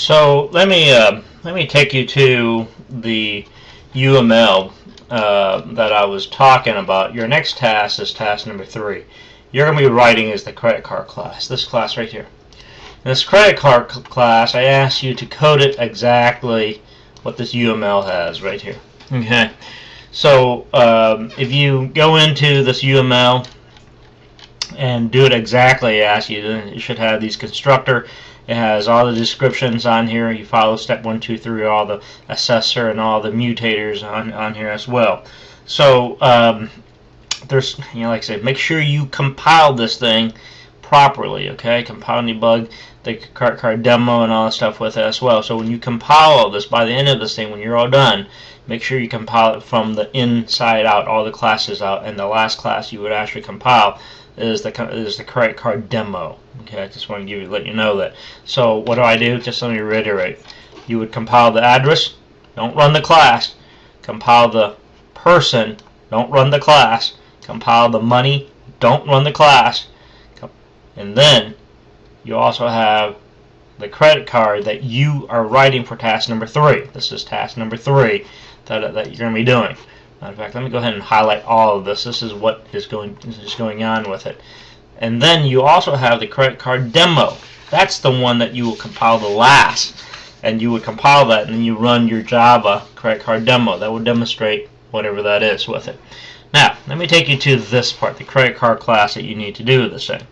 So let me take you to the UML that I was talking about. Your next task is task number 3. You're going to be writing is the credit card class. This class right here. In this credit card class, I asked you to code it exactly what this UML has right here. Okay. So if you go into this UML and do it exactly as you, then you should have these constructor. It has all the descriptions on here. You follow step 1, 2, 3, all the assessor and all the mutators on here as well. So there's, like I said, make sure you compile this thing properly. Okay, compile and debug the credit card demo and all that stuff with it as well. So when you compile all this, by the end of this thing, when you're all done, make sure you compile it from the inside out, all the classes out, and the last class you would actually compile is the credit card demo. Okay, I just want to let you know that. So what do I do? Just let me reiterate. You would compile the address, don't run the class. Compile the person, don't run the class. Compile the money, don't run the class. And then you also have the credit card that you are writing for task number 3. This is task number 3 that you're going to be doing. Matter of fact, let me go ahead and highlight all of this. This is what is going on with it. And then you also have the credit card demo. That's the one that you will compile the last. And you would compile that, and then you run your Java credit card demo. That will demonstrate whatever that is with it. Now, let me take you to this part, the credit card class that you need to do this thing.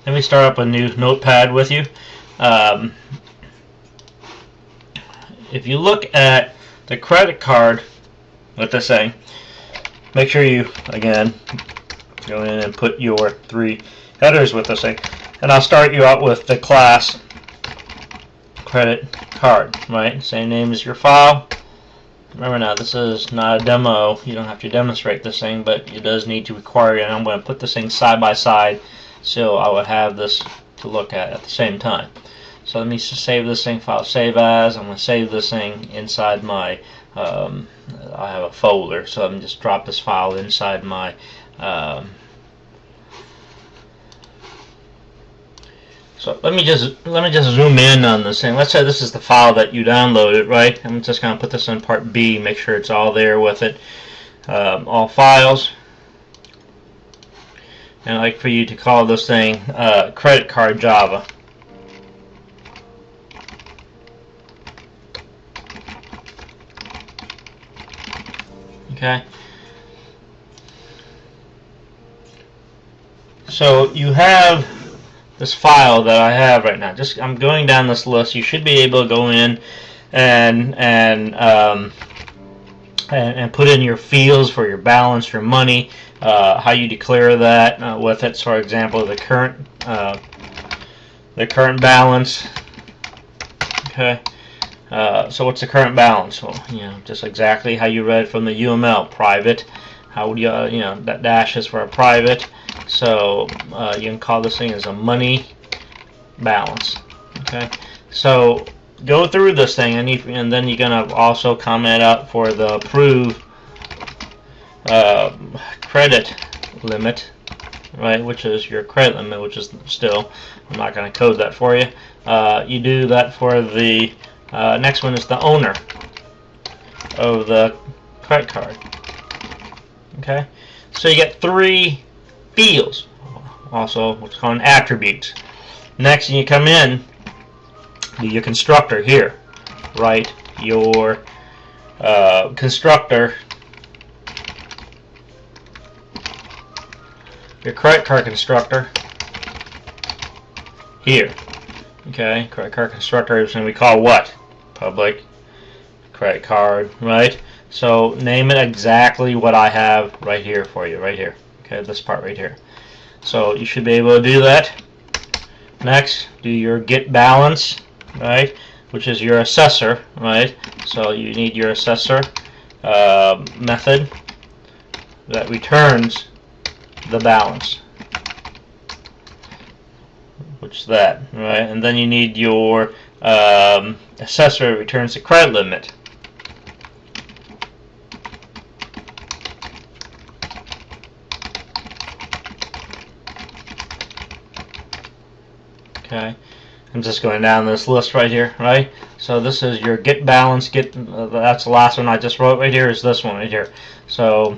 Let me start up a new notepad with you. If you look at the credit card with this thing, make sure you, again, go in and put your 3 headers with this thing. And I'll start you out with the class credit card, right? Same name as your file. Remember now, this is not a demo. You don't have to demonstrate this thing, but it does need to require you. And I'm going to put this thing side by side so I would have this to look at the same time. So let me save this thing, file save as. I'm going to save this thing inside my, I have a folder, so I'm just drop this file inside my so let me just zoom in on this thing. Let's say this is the file that you downloaded, right? I'm just going to put this in part B, make sure it's all there with it, all files. And I'd like for you to call this thing credit card Java. Okay. So you have this file that I have right now. I'm going down this list. You should be able to go in and put in your fields for your balance, your money, how you declare that with it. So, for example, the current balance. Okay. So what's the current balance? Well, just exactly how you read from the UML. Private. How would you, that dash is for a private. So you can call this thing as a money balance. Okay. So go through this thing, and then you're gonna also comment out for the approved credit limit, right? Which is your credit limit, which is still. I'm not gonna code that for you. You do that for the next one is the owner of the credit card. Okay, so you get 3 fields, also what's called attributes. Next, you come in, do your constructor here. Write your constructor, your credit card constructor here. Okay, credit card constructor is going to be called what? Public credit card, right? So name it exactly what I have right here for you, right here. Okay, this part right here. So you should be able to do that. Next, do your get balance, right? Which is your assessor, right? So you need your assessor method that returns the balance. Which is that, right? And then you need your assessor that returns the credit limit. Okay, I'm just going down this list right here, right? So this is your get balance, that's the last one I just wrote right here, is this one right here. So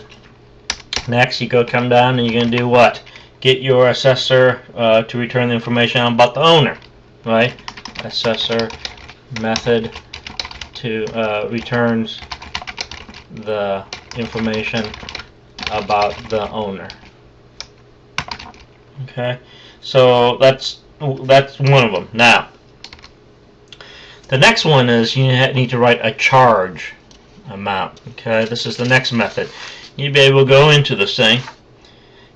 next you come down and you're going to do what? Get your assessor to return the information about the owner, right? Assessor method to returns the information about the owner. Okay, so that's one of them. Now, the next one is you need to write a charge amount. Okay, this is the next method. You need to be able to go into this thing.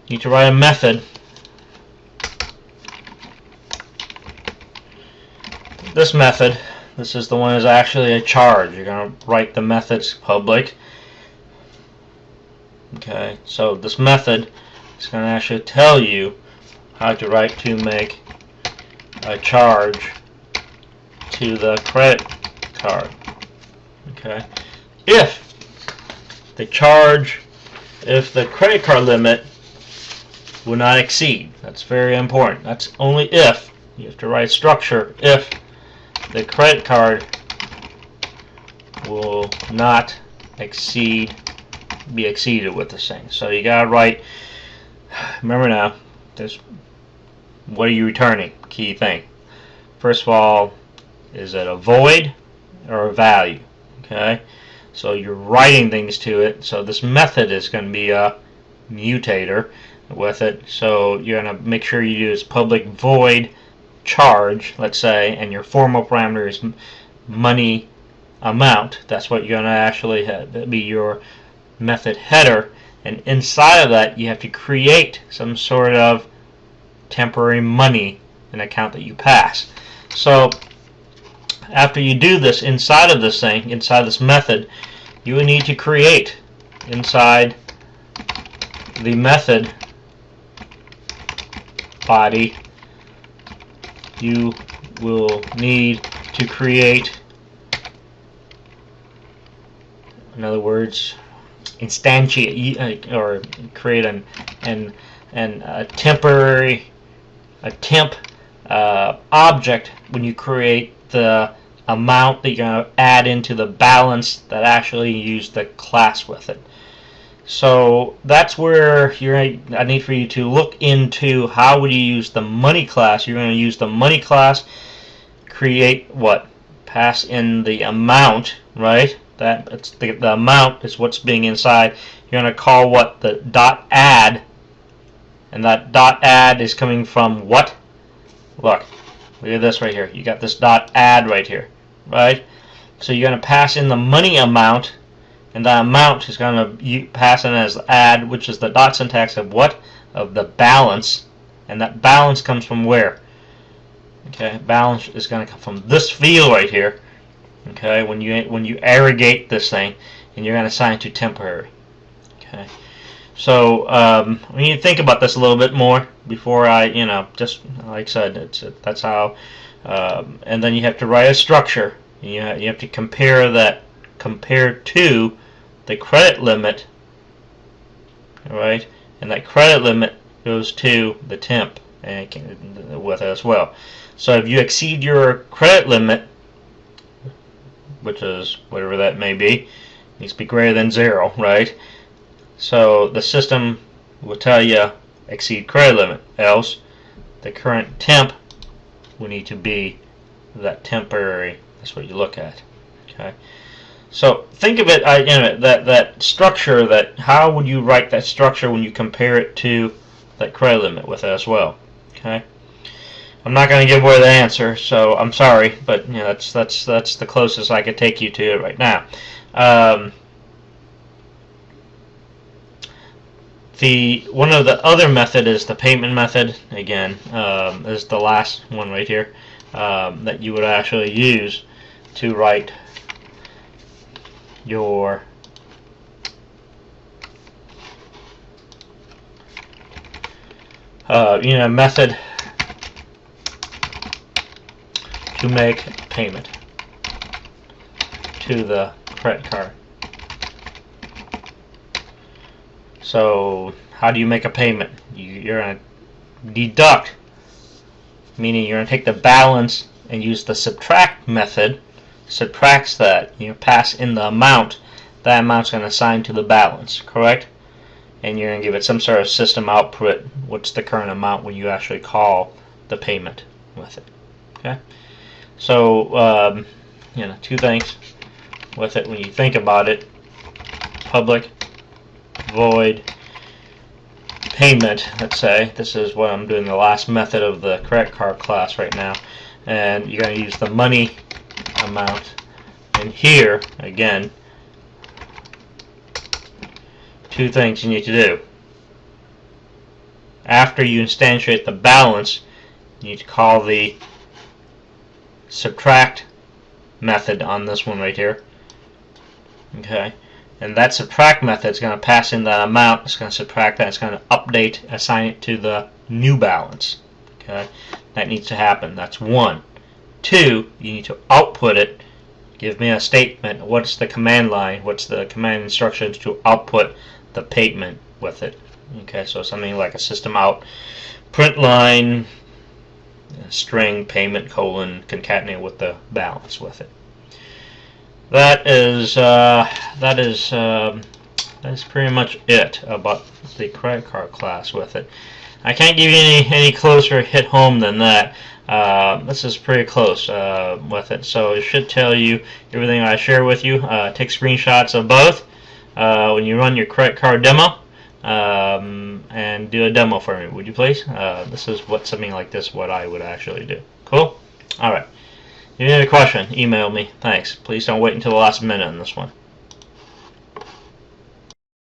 You need to write a method. This method, this is the one that's actually a charge. You're going to write the methods public. Okay, so this method is going to actually tell you how to write to make a charge to the credit card. Okay, if the credit card limit will not exceed, that's very important. That's only if. You have to write structure if the credit card will not be exceeded with this thing. So you gotta write. Remember now, what are you returning? Key thing. First of all, is it a void or a value? Okay, so you're writing things to it. So this method is going to be a mutator with it. So you're going to make sure you use public void charge, let's say, and your formal parameter is money amount. That's what you're going to actually be your method header. And inside of that, you have to create some sort of temporary money an account that you pass. So after you do this inside of this thing, inside this method, you will need to create inside the method body, you will need to create, in other words, instantiate or create a temporary temp object when you create the amount that you're going to add into the balance that actually use the class with it. So that's where I need for you to look into how would you use the money class. You're going to use the money class, create what? Pass in the amount, right? It's the amount is what's being inside. You're going to call what? The dot add, and that dot add is coming from what? Look at this right here. You got this dot add right here, right? So you're going to pass in the money amount, and that amount is going to pass in as add, which is the dot syntax of what? Of the balance, and that balance comes from where? Okay, balance is going to come from this field right here. Okay, when you aggregate this thing, and you're going to assign it to temporary. Okay, so when you think about this a little bit more before I, just like I said, that's how. And then you have to write a structure. You have to compare to the credit limit, right? And that credit limit goes to the temp and with it as well. So if you exceed your credit limit, which is whatever that may be, needs to be greater than 0, right? So the system will tell you exceed credit limit, else the current temp will need to be that temporary. That's what you look at. Okay. So think of it, that structure. How would you write that structure when you compare it to that credit limit with it as well? Okay. I'm not going to give away the answer, so I'm sorry, but that's the closest I could take you to it right now. One of the other method is the payment method. Again, is the last one right here that you would actually use to write your method to make payment to the credit card. So how do you make a payment? You're going to deduct, meaning you're going to take the balance and use the subtract method, subtracts that. You pass in the amount. That amount's going to assign to the balance, correct? And you're going to give it some sort of system output. What's the current amount when you actually call the payment with it? Okay. So two things with it when you think about it: public void payment. Let's say this is what I'm doing, the last method of the credit card class right now, and you're going to use the money amount. And here again, two things you need to do. After you instantiate the balance, you need to call the subtract method on this one right here. Okay, and that subtract method is going to pass in that amount. It's going to subtract that. It's going to update, assign it to the new balance. Okay, that needs to happen. That's one. Two, you need to output it. Give me a statement. What's the command line? What's the command instructions to output the payment with it? Okay, so something like a system out, print line, string payment colon concatenate with the balance with it. That is pretty much it about the credit card class with it. I can't give you any closer hit home than that. This is pretty close with it, so it should tell you everything I share with you. Take screenshots of both when you run your credit card demo, and do a demo for me, would you please? This is something like this, what I would actually do. Cool? Alright. If you have any question, email me. Thanks. Please don't wait until the last minute on this one.